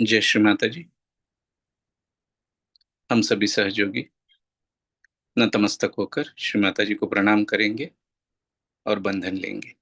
जय श्री माता जी। हम सभी सहयोगी नतमस्तक होकर श्री माता जी को प्रणाम करेंगे और बंधन लेंगे।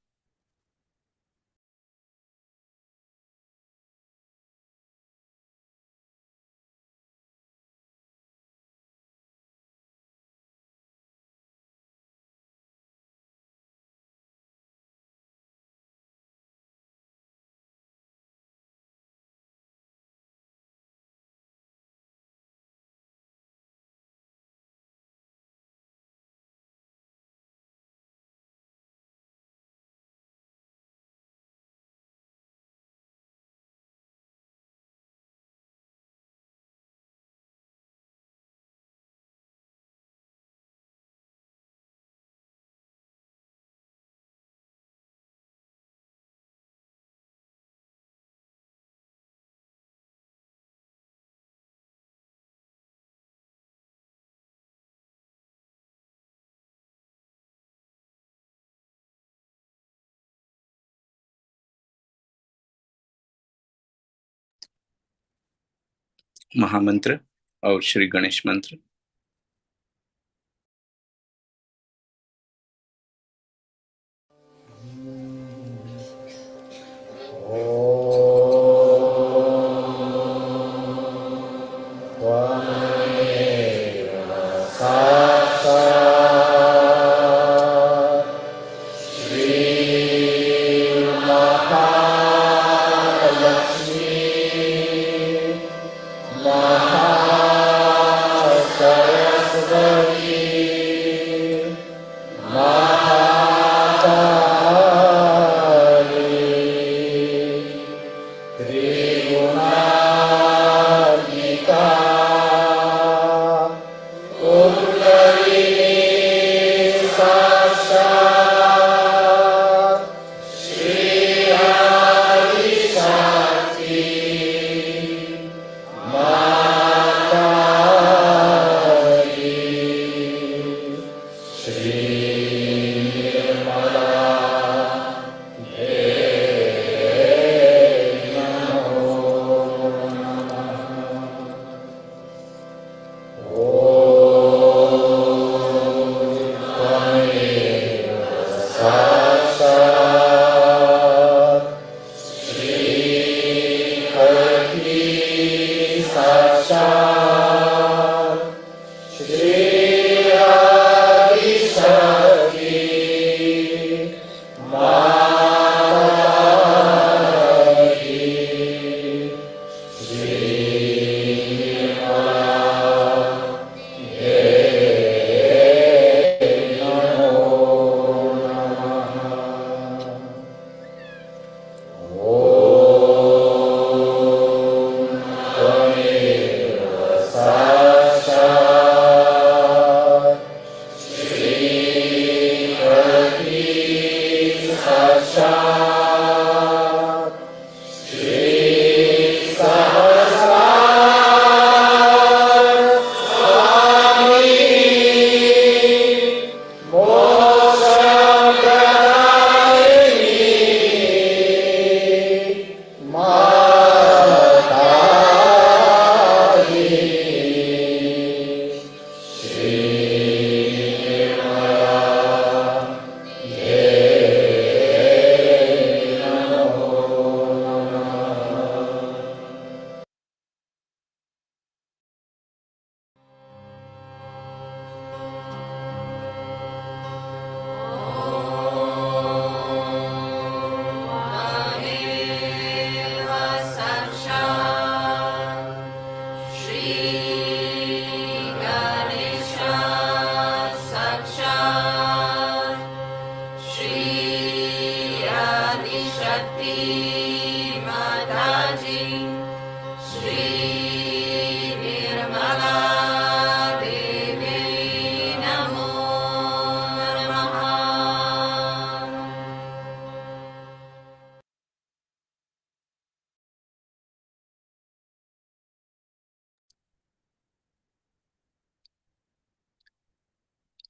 महामंत्र और श्री गणेश मंत्र।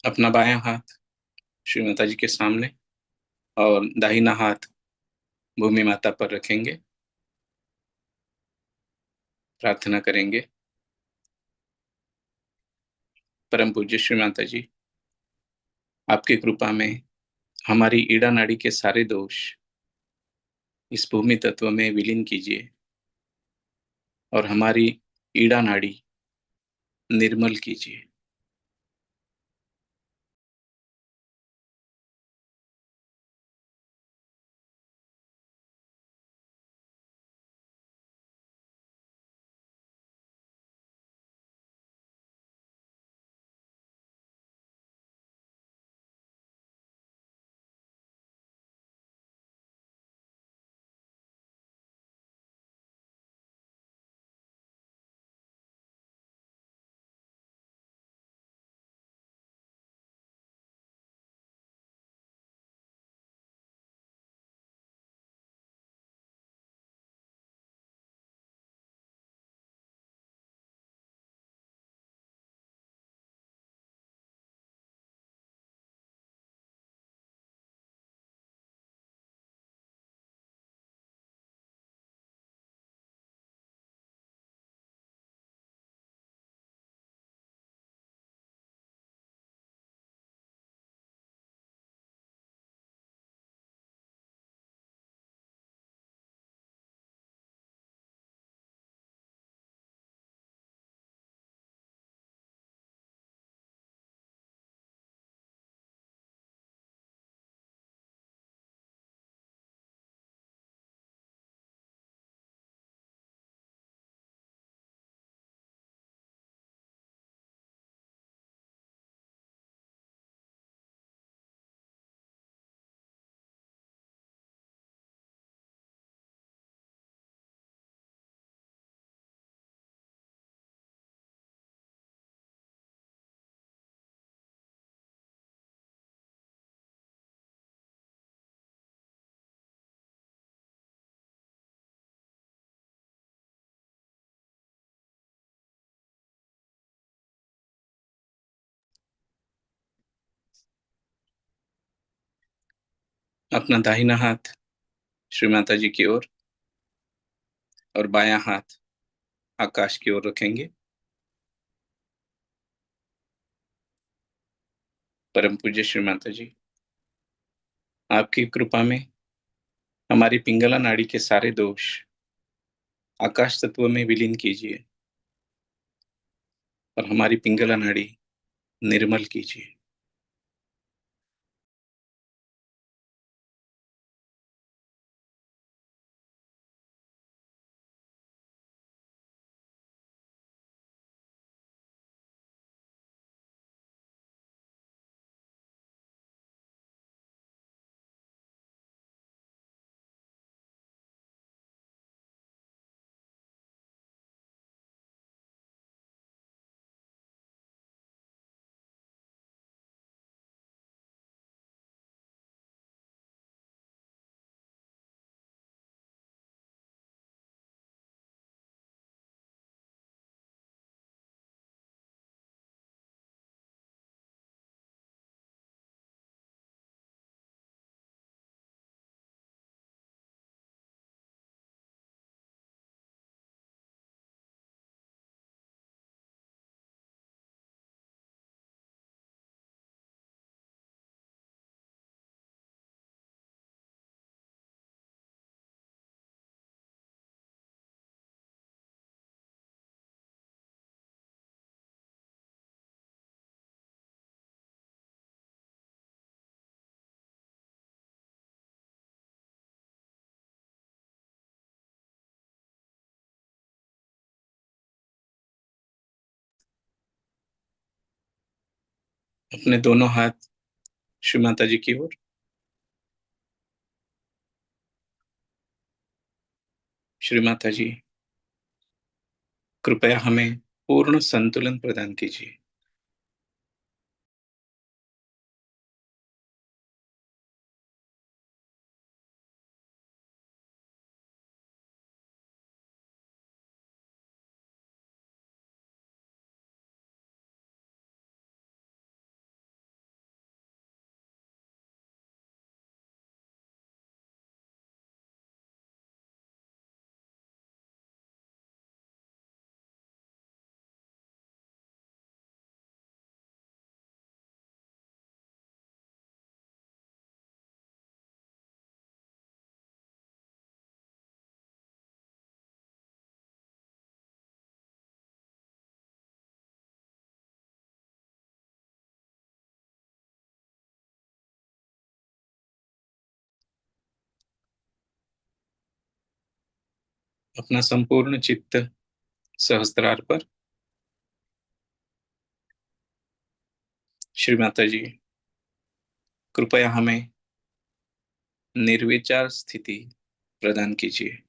अपना बायां हाथ श्री माता जी के सामने और दाहिना हाथ भूमि माता पर रखेंगे। प्रार्थना करेंगे। परम पूज्य श्री माता जी, आपकी कृपा में हमारी ईड़ा नाड़ी के सारे दोष इस भूमि तत्व में विलीन कीजिए और हमारी ईड़ा नाड़ी निर्मल कीजिए। अपना दाहिना हाथ श्री माता जी की ओर और बायां हाथ आकाश की ओर रखेंगे। परम पूज्य श्री माता जी, आपकी कृपा में हमारी पिंगला नाड़ी के सारे दोष आकाश तत्व में विलीन कीजिए और हमारी पिंगला नाड़ी निर्मल कीजिए। अपने दोनों हाथ श्री माता जी की ओर। श्री माता जी, कृपया हमें पूर्ण संतुलन प्रदान कीजिए। अपना संपूर्ण चित्त सहस्त्रार पर। श्री माता जी, कृपया हमें निर्विचार स्थिति प्रदान कीजिए।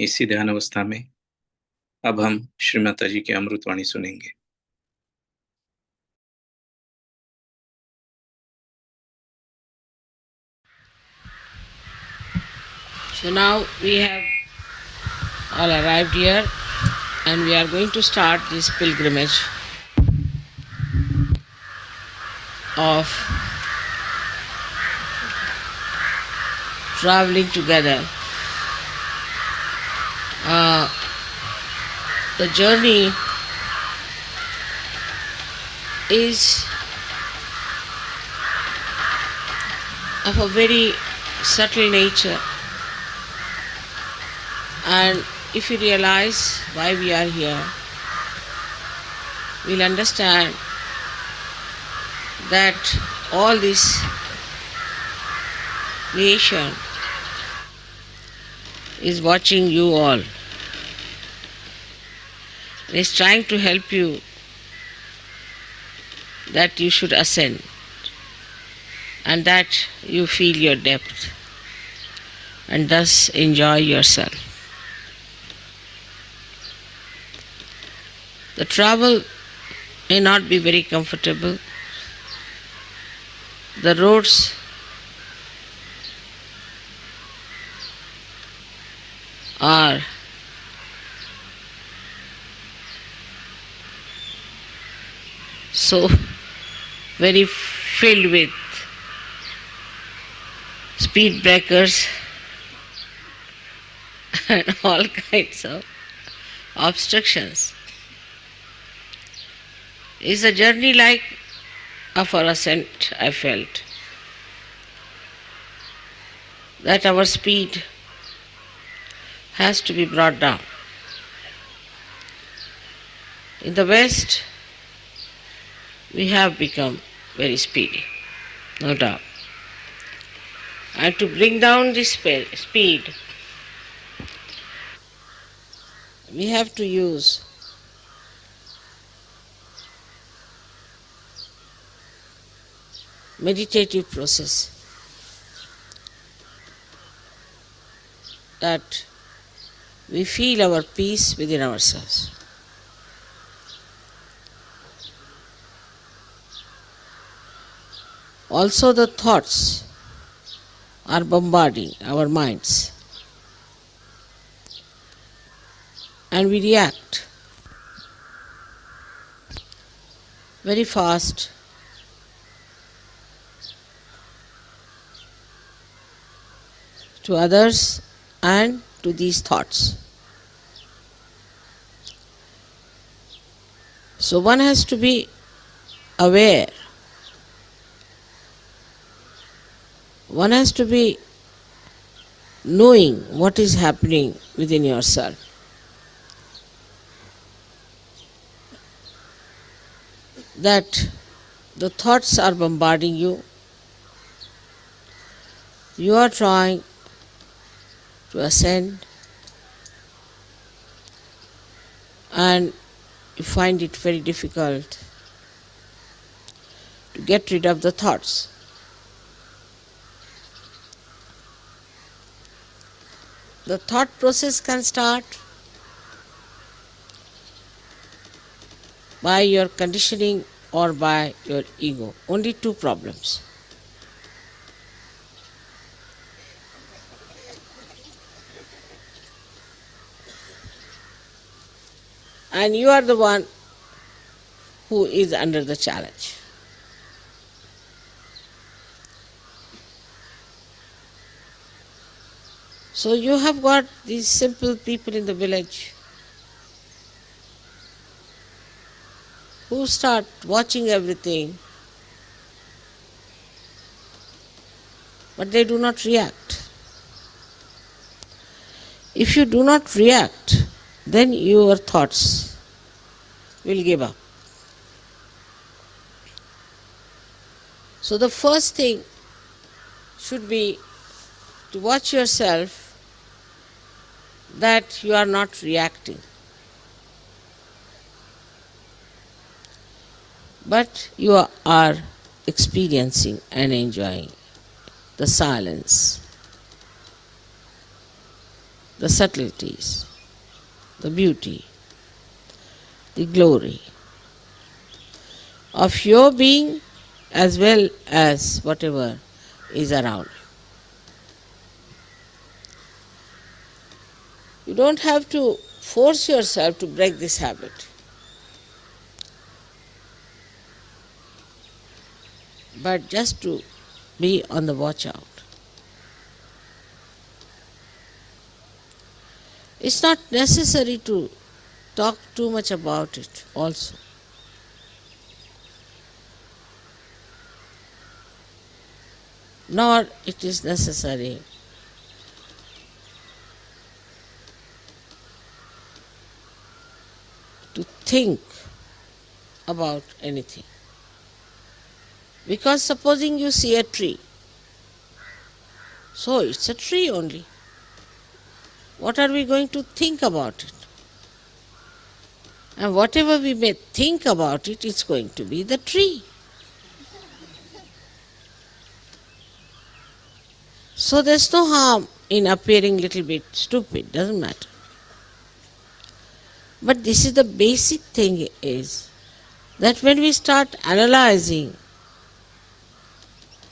इसी ध्यान अवस्था में अब हम श्री माता जी की अमृतवाणी सुनेंगे। So now we have all arrived here and we are going to start this pilgrimage of traveling together. The journey is of a very subtle nature, and if you realize why we are here, we'll understand that all this creation is watching you all. It's trying to help you that you should ascend and that you feel your depth and thus enjoy yourself. The travel may not be very comfortable, The roads are so very filled with speed breakers and all kinds of obstructions. Is a journey like of our ascent, I felt that our speed has to be brought down. In the West, we have become very speedy, no doubt. And to bring down this speed, we have to use meditative process that we feel our peace within ourselves. Also, the thoughts are bombarding our minds, and we react very fast to others and to these thoughts. So one has to be aware, one has to be knowing what is happening within yourself. That the thoughts are bombarding you, you are trying to ascend, and you find it very difficult to get rid of the thoughts. The thought process can start by your conditioning or by your ego. Only two problems. And you are the one who is under the challenge. So you have got these simple people in the village who start watching everything, but they do not react. If you do not react, then your thoughts will give up. So the first thing should be to watch yourself that you are not reacting, but you are experiencing and enjoying the silence, the subtleties, the beauty, the glory of your being as well as whatever is around. You don't have to force yourself to break this habit. But just to be on the watch out. It's not necessary to talk too much about it also. Nor it is necessary to think about anything. Because supposing you see a tree, so it's a tree only. What are we going to think about it? And whatever we may think about it, it's going to be the tree. So there's no harm in appearing a little bit stupid, doesn't matter. But this is the basic thing, is that when we start analyzing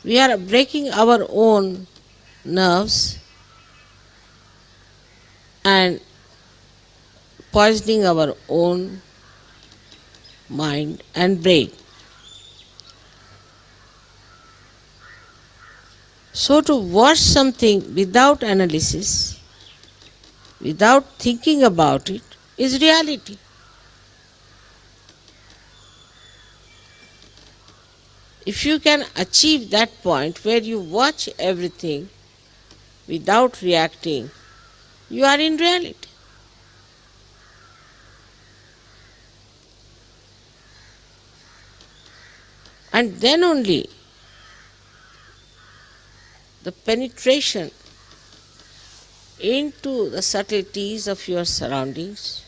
We are breaking our own nerves and poisoning our own mind and brain. So, to watch something without analysis, without thinking about it, is reality. If you can achieve that point where you watch everything without reacting, you are in reality. And then only the penetration into the subtleties of your surroundings,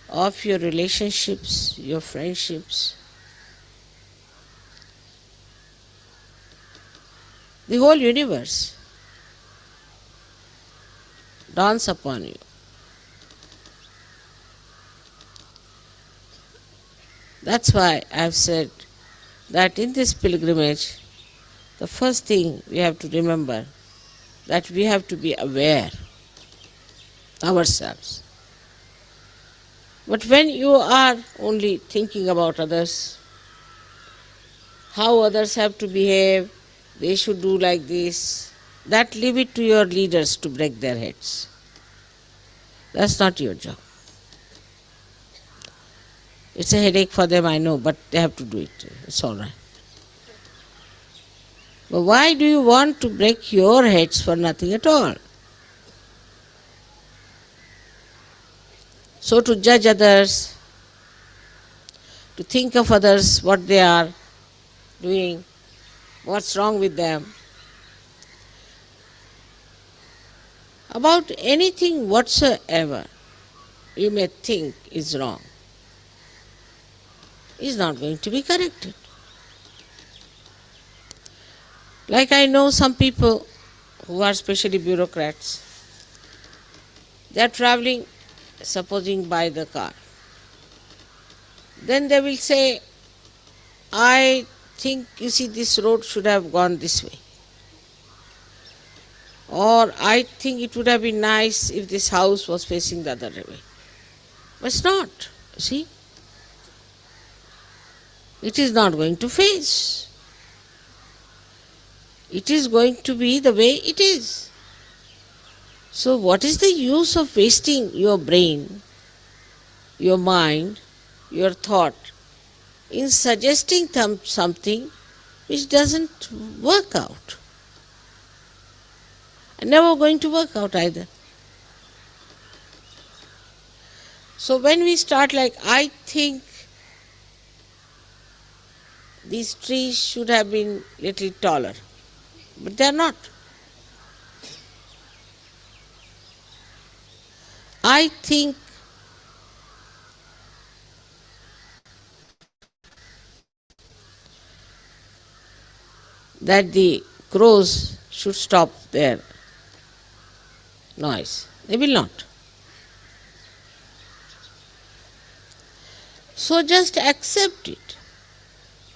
of your relationships, your friendships, the whole universe dawns upon you. That's why I've said that in this pilgrimage, the first thing we have to remember that we have to be aware ourselves. But when you are only thinking about others, how others have to behave, they should do like this, that leave it to your leaders to break their heads. That's not your job. It's a headache for them, I know, but they have to do it. It's all right. But why do you want to break your heads for nothing at all? So to judge others, to think of others, what they are doing, what's wrong with them, about anything whatsoever you may think is wrong, is not going to be corrected. Like I know some people who are especially bureaucrats, they are traveling, supposing by the car. Then they will say, I think, you see, this road should have gone this way. Or I think it would have been nice if this house was facing the other way. But it's not, see. It is not going to face. It is going to be the way it is. So what is the use of wasting your brain, your mind, your thought in suggesting something which doesn't work out? And never going to work out either. So when we start like, I think these trees should have been little taller, but they are not. I think that the crows should stop their noise. They will not. So just accept it.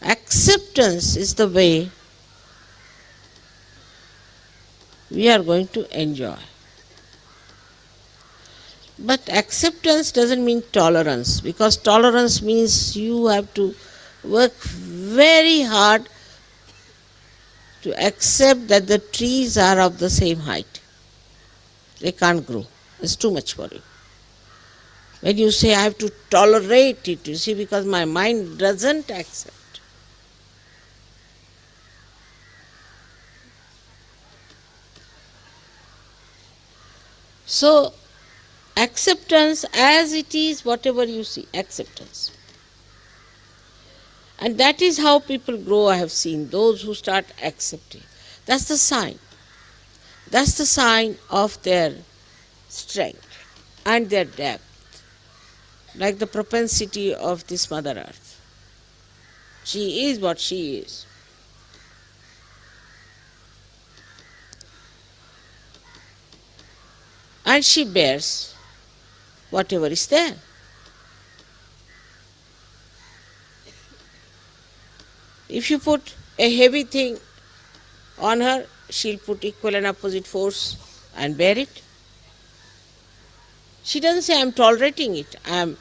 Acceptance is the way we are going to enjoy. But acceptance doesn't mean tolerance, because tolerance means you have to work very hard to accept that the trees are of the same height. They can't grow. It's too much for you. When you say I have to tolerate it, you see, because my mind doesn't accept. So, acceptance as it is, whatever you see, acceptance. And that is how people grow, I have seen, those who start accepting. That's the sign. That's the sign of their strength and their depth, like the propensity of this Mother Earth. She is what she is. And she bears whatever is there. If you put a heavy thing on her, she'll put equal and opposite force and bear it. She doesn't say, I'm tolerating it, I'm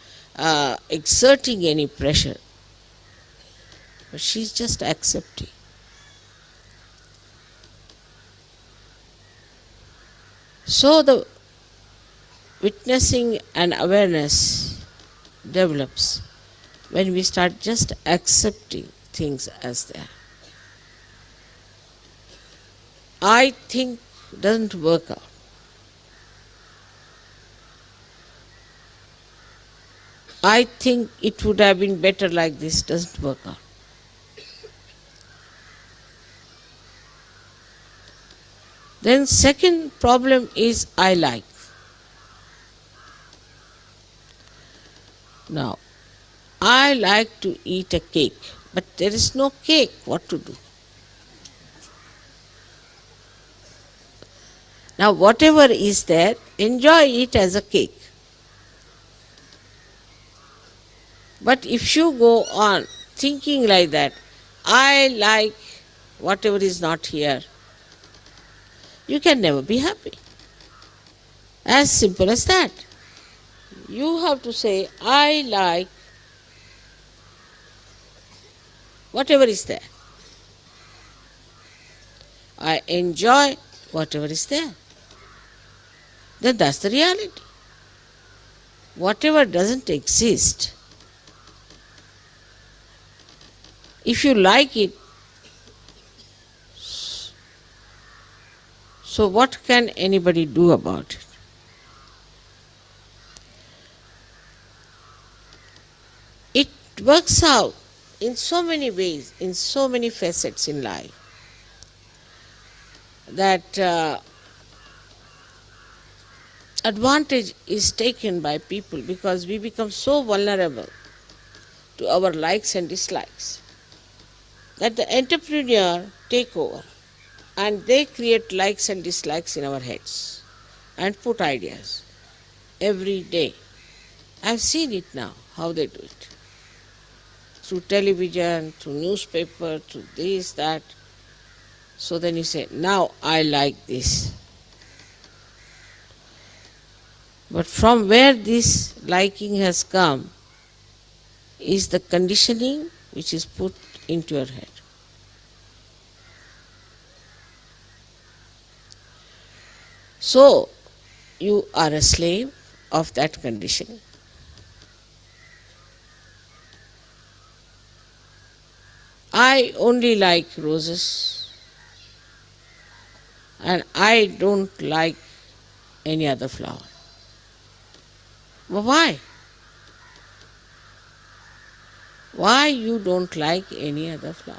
exerting any pressure, but she's just accepting. So the witnessing and awareness develops when we start just accepting things as they are. I think doesn't work out. I think it would have been better like this, doesn't work out. Then second problem is I like. Now, I like to eat a cake, but there is no cake. What to do? Now, whatever is there, enjoy it as a cake. But if you go on thinking like that, I like whatever is not here, you can never be happy. As simple as that. You have to say, I like whatever is there. I enjoy whatever is there. Then that's the reality. Whatever doesn't exist, if you like it, so what can anybody do about it? It works out in so many ways, in so many facets in life, that advantage is taken by people because we become so vulnerable to our likes and dislikes that the entrepreneur take over and they create likes and dislikes in our heads and put ideas every day. I've seen it now, how they do it. Through television, through newspaper, through this, that. So then you say, now I like this. But from where this liking has come is the conditioning which is put into your head. So you are a slave of that conditioning. I only like roses and I don't like any other flower. But why? Why you don't like any other flower?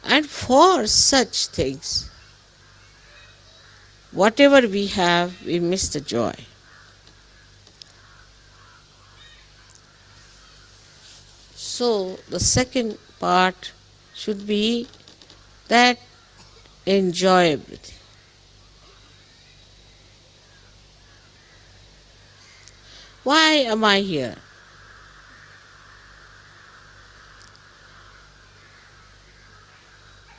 And for such things, whatever we have, we miss the joy. So the second part should be that enjoy everything. Why am I here?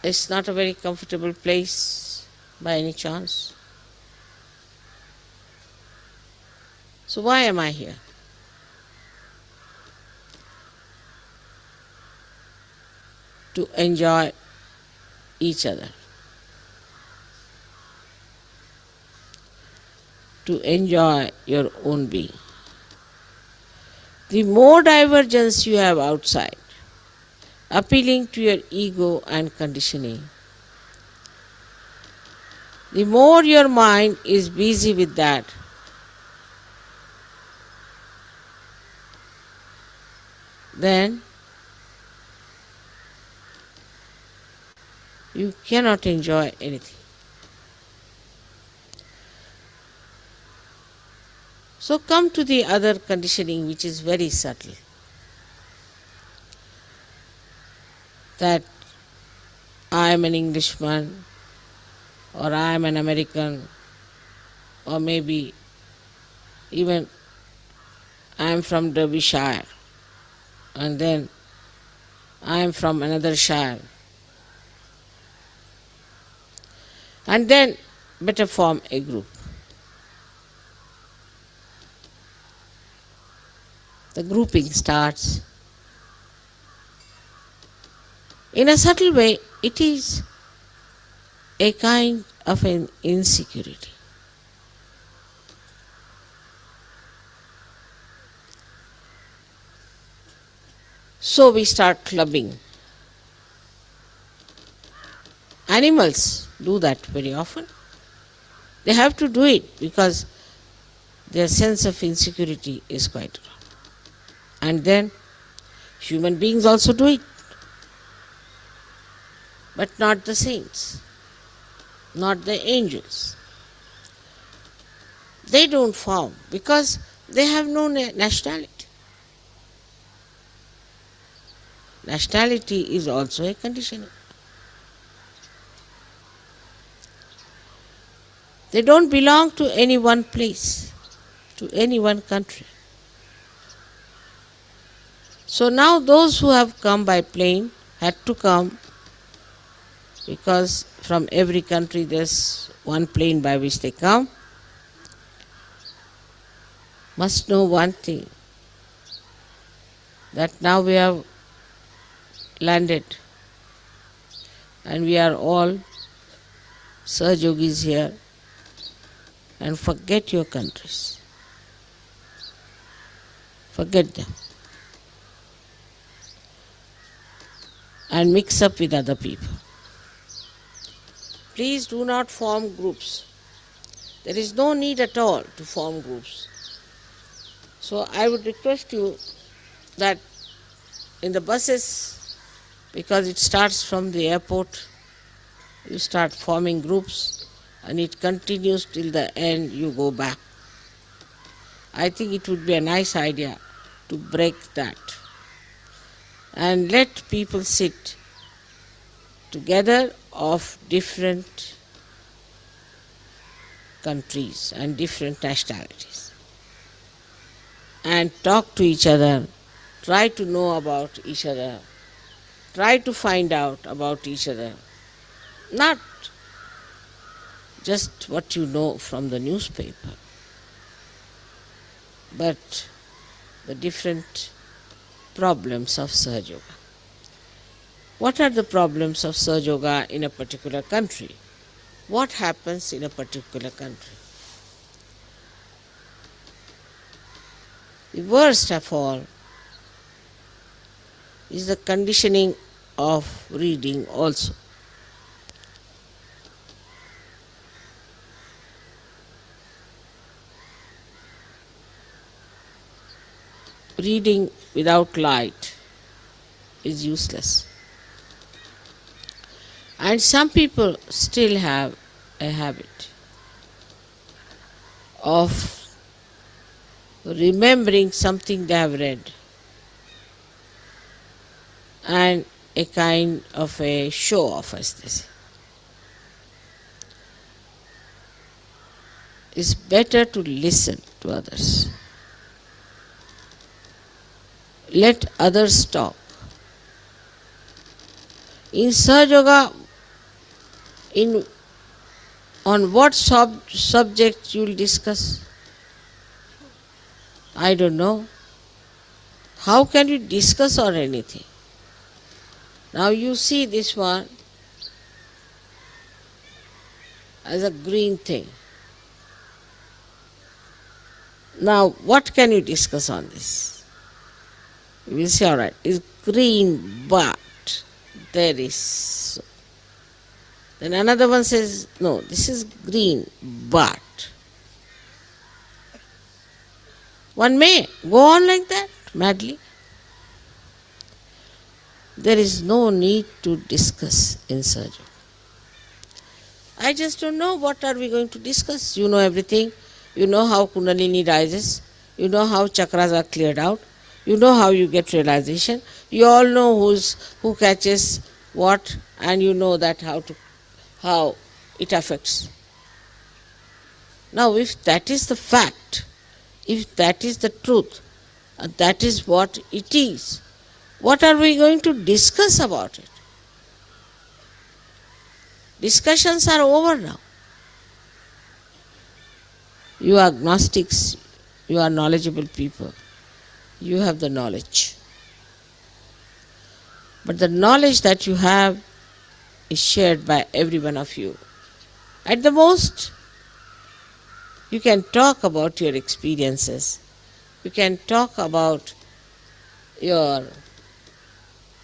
It's not a very comfortable place by any chance. So why am I here? To enjoy each other. To enjoy your own being. The more divergence you have outside, appealing to your ego and conditioning, the more your mind is busy with that, then you cannot enjoy anything. So come to the other conditioning which is very subtle. That I am an Englishman, or I am an American, or maybe even I am from Derbyshire, and then I am from another shire, and then better form a group. The grouping starts. In a subtle way, it is a kind of an insecurity. So we start clubbing. Animals do that very often. They have to do it because their sense of insecurity is quite wrong. And then human beings also do it, but not the saints, not the angels. They don't form because they have no nationality. Nationality is also a condition. They don't belong to any one place, to any one country. So now those who have come by plane had to come because from every country there's one plane by which they come. Must know one thing, that now we have landed and we are all Sahajogis here, and forget your countries. Forget them. And mix up with other people. Please do not form groups. There is no need at all to form groups. So I would request you that in the buses, because it starts from the airport, you start forming groups and it continues till the end, you go back. I think it would be a nice idea to break that and let people sit together of different countries and different nationalities and talk to each other, try to know about each other, try to find out about each other, not just what you know from the newspaper, but the different problems of Sahaja Yoga. What are the problems of Sahaja Yoga in a particular country? What happens in a particular country? The worst of all is the conditioning of reading also. Reading without light is useless. And some people still have a habit of remembering something they have read and a kind of a show off, as they say. It's better to listen to others. Let others talk. In Sahaja Yoga, on what subject you will discuss? I don't know. How can you discuss on anything? Now you see this one as a green thing. Now what can you discuss on this? You will say, all right, it's green, but there is so. Then another one says, no, this is green, but. One may go on like that, madly. There is no need to discuss in Sahaja Yoga. I just don't know what are we going to discuss. You know everything. You know how Kundalini rises. You know how chakras are cleared out. You know how you get realization. You all know who catches what, and you know that how it affects. Now if that is the fact, if that is the truth, That is what it is. What are we going to discuss about it? Discussions are over now. You are agnostics, you are knowledgeable people, you have the knowledge. But the knowledge that you have is shared by every one of you. At the most, you can talk about your experiences. You can talk about your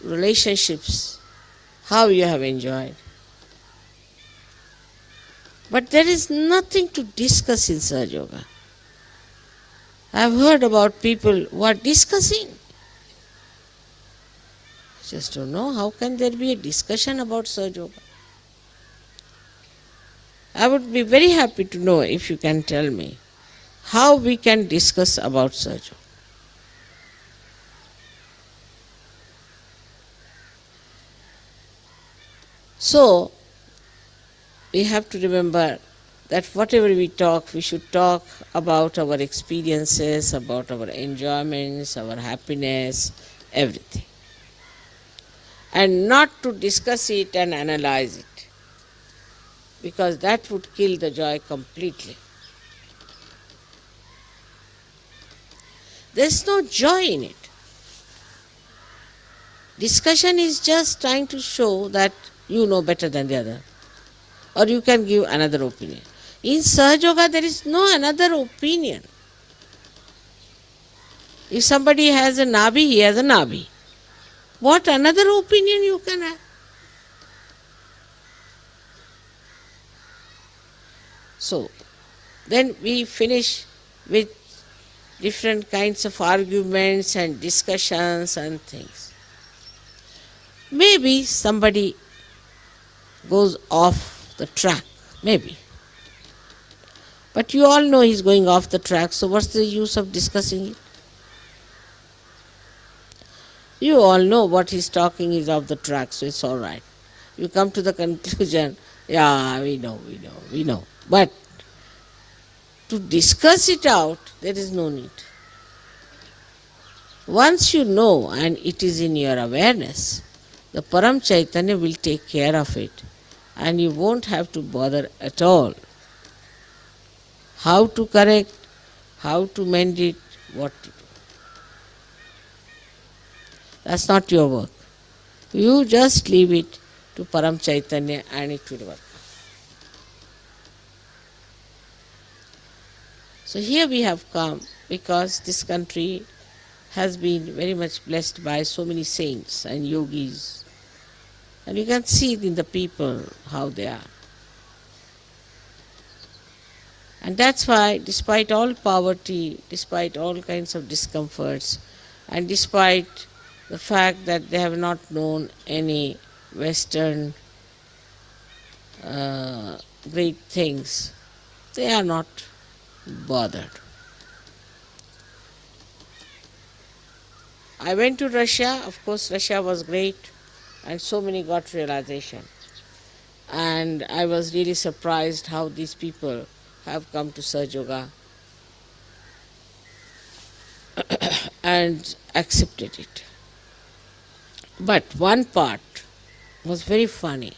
relationships, how you have enjoyed. But there is nothing to discuss in Sahaja Yoga. I have heard about people who are discussing. Just don't know how can there be a discussion about Sahaja Yoga. I would be very happy to know if you can tell me how we can discuss about Sahaja Yoga. So, we have to remember that whatever we talk, we should talk about our experiences, about our enjoyments, our happiness, everything. And not to discuss it and analyze it, because that would kill the joy completely. There's no joy in it. Discussion is just trying to show that you know better than the other, or you can give another opinion. In Sahaja Yoga, there is no another opinion. If somebody has a nabi, he has a nabi. What another opinion you can have? So, then we finish with different kinds of arguments and discussions and things. Maybe somebody goes off the track, maybe. But you all know he's going off the track, so what's the use of discussing it? You all know what he's talking is off the track, so it's all right. You come to the conclusion, yeah, we know. But to discuss it out, there is no need. Once you know and it is in your awareness, the Param Chaitanya will take care of it and you won't have to bother at all. How to correct, how to mend it, what to do. That's not your work. You just leave it to Param Chaitanya and it will work. So here we have come because this country has been very much blessed by so many saints and yogis. And you can see it in the people how they are. And that's why, despite all poverty, despite all kinds of discomforts, and despite the fact that they have not known any Western great things, they are not bothered. I went to Russia. Of course, Russia was great, and so many got realization. And I was really surprised how these people have come to Sahaja Yoga and accepted it. But one part was very funny,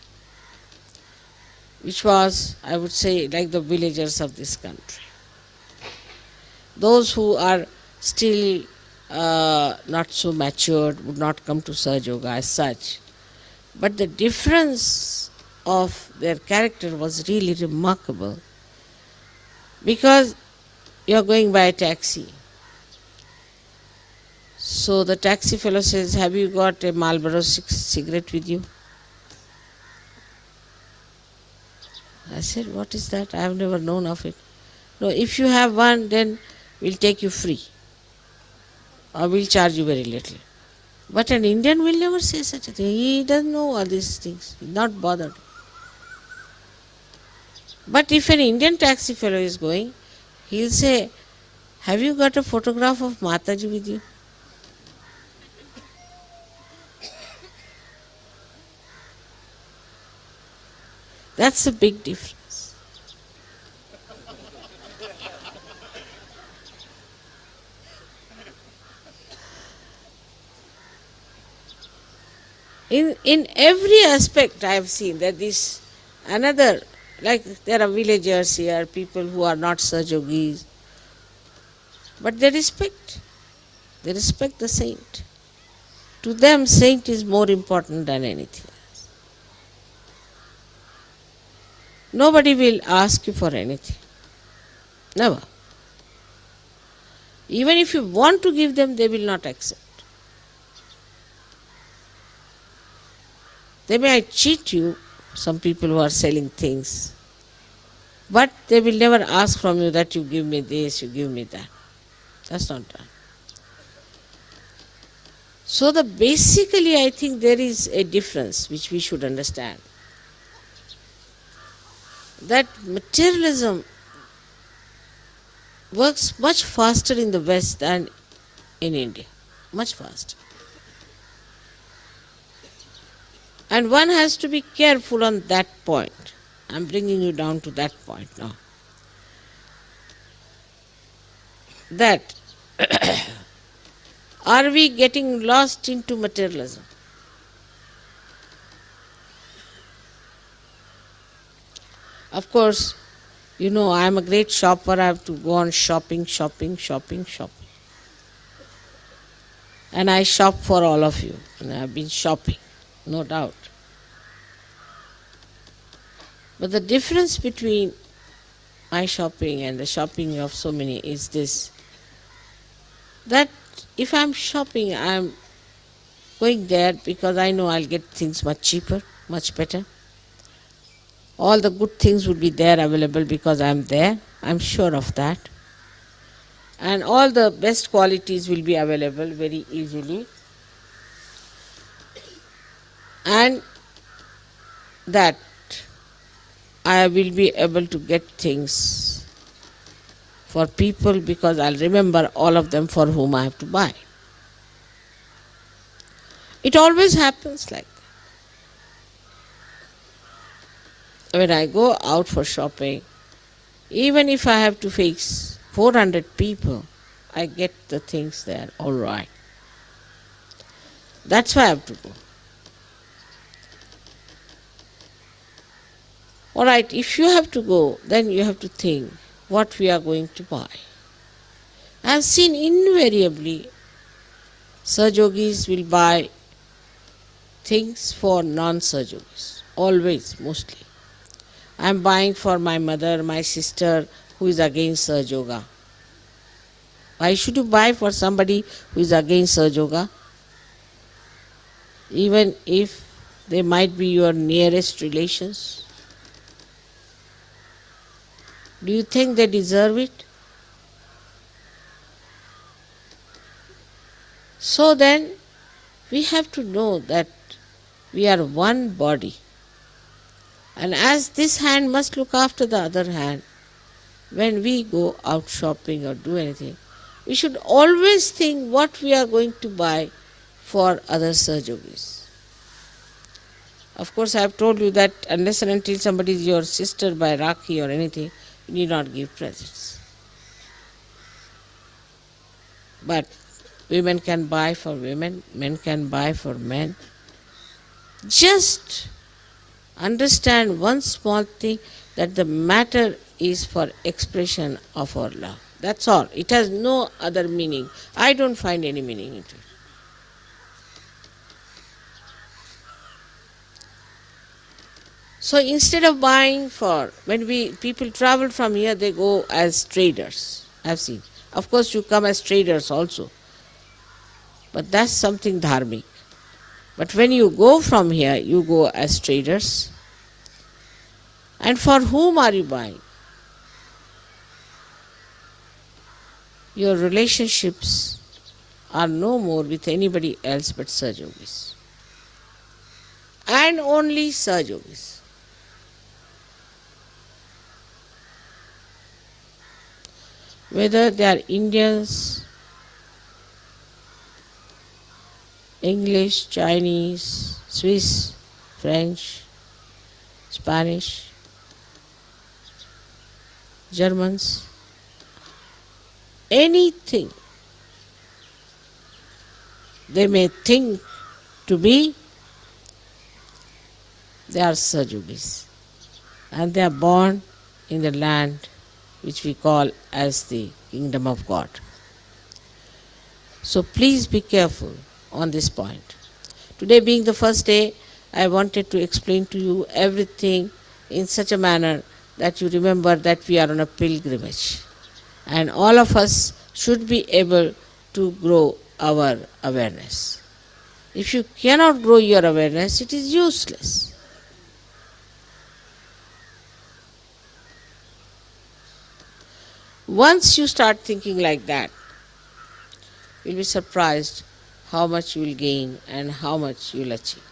which was, I would say, like the villagers of this country. Those who are still not so matured would not come to Sahaja Yoga as such. But the difference of their character was really remarkable, because you are going by a taxi. So the taxi fellow says, have you got a Marlboro cigarette with you? I said, what is that? I have never known of it. No, if you have one, then we'll take you free, or we'll charge you very little. But an Indian will never say such a thing. He doesn't know all these things. He's not bothered. But if an Indian taxi fellow is going, he'll say, have you got a photograph of Mataji with you? That's a big difference. In every aspect I have seen that this another, like there are villagers here, people who are not Sahajogis, but they respect the saint. To them, saint is more important than anything. Nobody will ask you for anything. Never. Even if you want to give them, they will not accept. They might cheat you, some people who are selling things, but they will never ask from you that you give me this, you give me that. That's not done. So the basically I think there is a difference which we should understand. That materialism works much faster in the West than in India. Much faster. And one has to be careful on that point. I'm bringing you down to that point now. That are we getting lost into materialism? Of course, you know, I'm a great shopper. I have to go on shopping. And I shop for all of you. And I've been shopping, no doubt. But the difference between my shopping and the shopping of so many is this, that if I'm shopping, I'm going there because I know I'll get things much cheaper, much better. All the good things will be there available because I'm there. I'm sure of that. And all the best qualities will be available very easily. And that I will be able to get things for people because I'll remember all of them for whom I have to buy. It always happens like that. When I go out for shopping, even if I have to face 400 people, I get the things there all right. That's why I have to go. All right, if you have to go, then you have to think what we are going to buy. I have seen invariably Sahajogis will buy things for non-Sahajogis, always, mostly. I am buying for my mother, my sister who is against Sahaja. Why should you buy for somebody who is against Sahaja? Even if they might be your nearest relations? Do you think they deserve it? So then, we have to know that we are one body. And as this hand must look after the other hand, when we go out shopping or do anything, we should always think what we are going to buy for other Sahajogis. Of course, I have told you that unless and until somebody is your sister by Rakhi or anything, you need not give presents. But women can buy for women, men can buy for men. Just understand one small thing, that the matter is for expression of our love. That's all. It has no other meaning. I don't find any meaning into it. So instead of buying for, when people travel from here, they go as traders. I've seen. Of course, you come as traders also. But that's something dharmic. But when you go from here, you go as traders. And for whom are you buying? Your relationships are no more with anybody else but Sahajogis. And only Sahajogis. Whether they are Indians, English, Chinese, Swiss, French, Spanish, Germans, anything they may think to be, They are Sajogis, and they are born in the land which we call as the kingdom of God. So please be careful on this point. Today being the first day, I wanted to explain to you everything in such a manner that you remember that we are on a pilgrimage, and all of us should be able to grow our awareness. If you cannot grow your awareness, it is useless. Once you start thinking like that, you'll be surprised how much you will gain and how much you will achieve.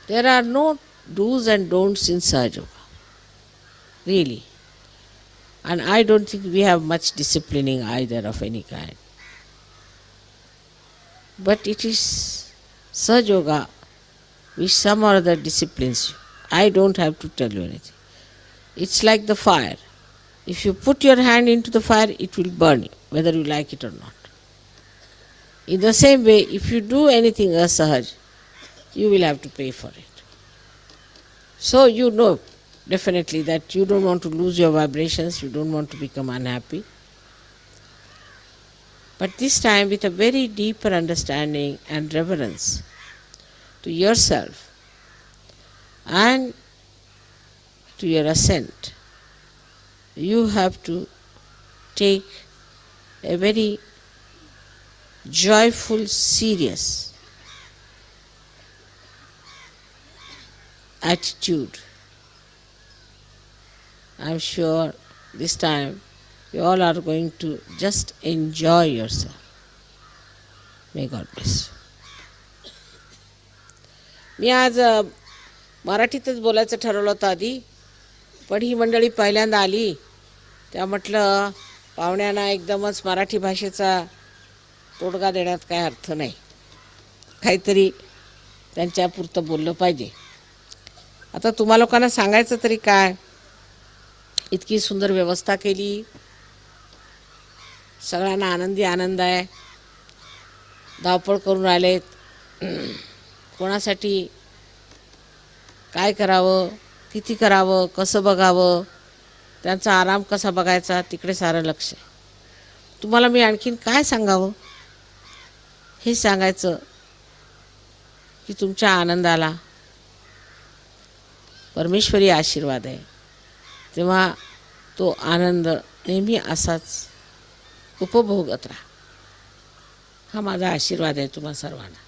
There are no do's and don'ts in Sahaja Yoga, really. And I don't think we have much disciplining either of any kind. But it is Sahaja Yoga which some or other disciplines you. I don't have to tell you anything. It's like the fire. If you put your hand into the fire, it will burn you, whether you like it or not. In the same way, if you do anything asahaj, you will have to pay for it. So you know definitely that you don't want to lose your vibrations, you don't want to become unhappy. But this time with a very deeper understanding and reverence to yourself and to your ascent, you have to take a very joyful, serious attitude. I'm sure this time you all are going to just enjoy yourself. May God bless you. मी आज मराठीतच बोलायचं ठरवलं होतं आधी, पण ही मंडळी पहिल्यांदा आली तेव्हा म्हटलं पाहुण्यांना एकदमच मराठी भाषेचा तोडगा देण्यात काय अर्थ नाही, काहीतरी त्यांच्यापुरतं बोललं पाहिजे. आता तुम्हा लोकांना सांगायचं तरी काय, इतकी सुंदर व्यवस्था केली, सगळ्यांना आनंदी आनंद आहे, धावपळ करून राहिलेत, कोणासाठी काय करावं, किती करावं, कसं बघावं, त्यांचा आराम कसा बघायचा तिकडे सारं लक्ष आहे. तुम्हाला मी आणखीन काय सांगावं, हे सांगायचं की तुमच्या आनंदाला परमेश्वरी आशीर्वाद आहे, तेव्हा तो आनंद नेहमी असाच उपभोगत राहा. हा माझा आशीर्वाद आहे तुम्हा सर्वांना.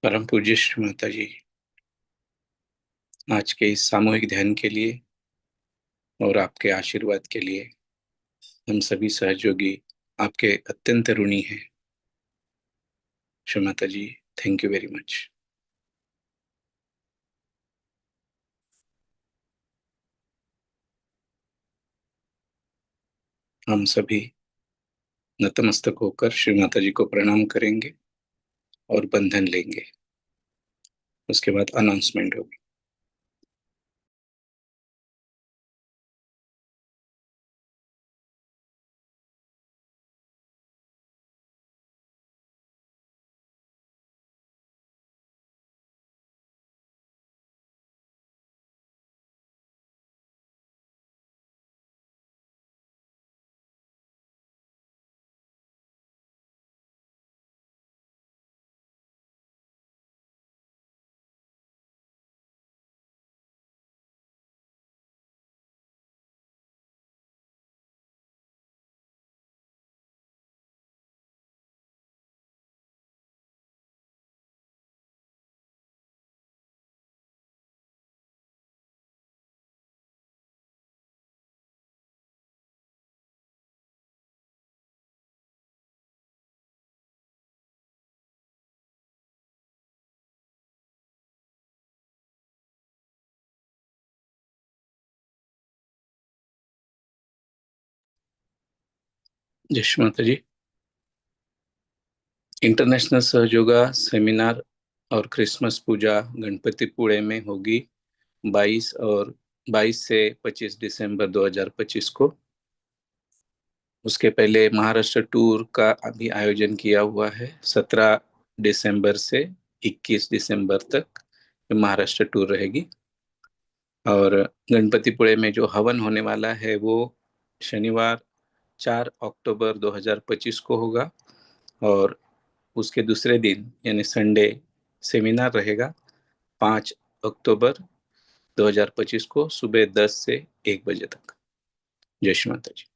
परम पूज्य श्री माता जी, आज के इस सामूहिक ध्यान के लिए और आपके आशीर्वाद के लिए हम सभी सहयोगी आपके अत्यंत ऋणी हैं। श्री माता जी, थैंक यू वेरी मच। हम सभी नतमस्तक होकर श्री माता जी को प्रणाम करेंगे और बंधन लेंगे। उसके बाद अनाउंसमेंट होगी। जय श्री माता जी। इंटरनेशनल सहयोगा सेमिनार और क्रिसमस पूजा गणपति पुणे में होगी 22 से 25 दिसंबर 2025 को। उसके पहले महाराष्ट्र टूर का अभी आयोजन किया हुआ है। 17 दिसंबर से 21 दिसंबर तक महाराष्ट्र टूर रहेगी। और गणपतिपुळे में जो हवन होने वाला है वो शनिवार 4 अक्टूबर 2025 को होगा। और उसके दूसरे दिन यानी संडे सेमिनार रहेगा 5 अक्टूबर 2025 को सुबह 10 से 1 बजे तक। जय श्री माता जी।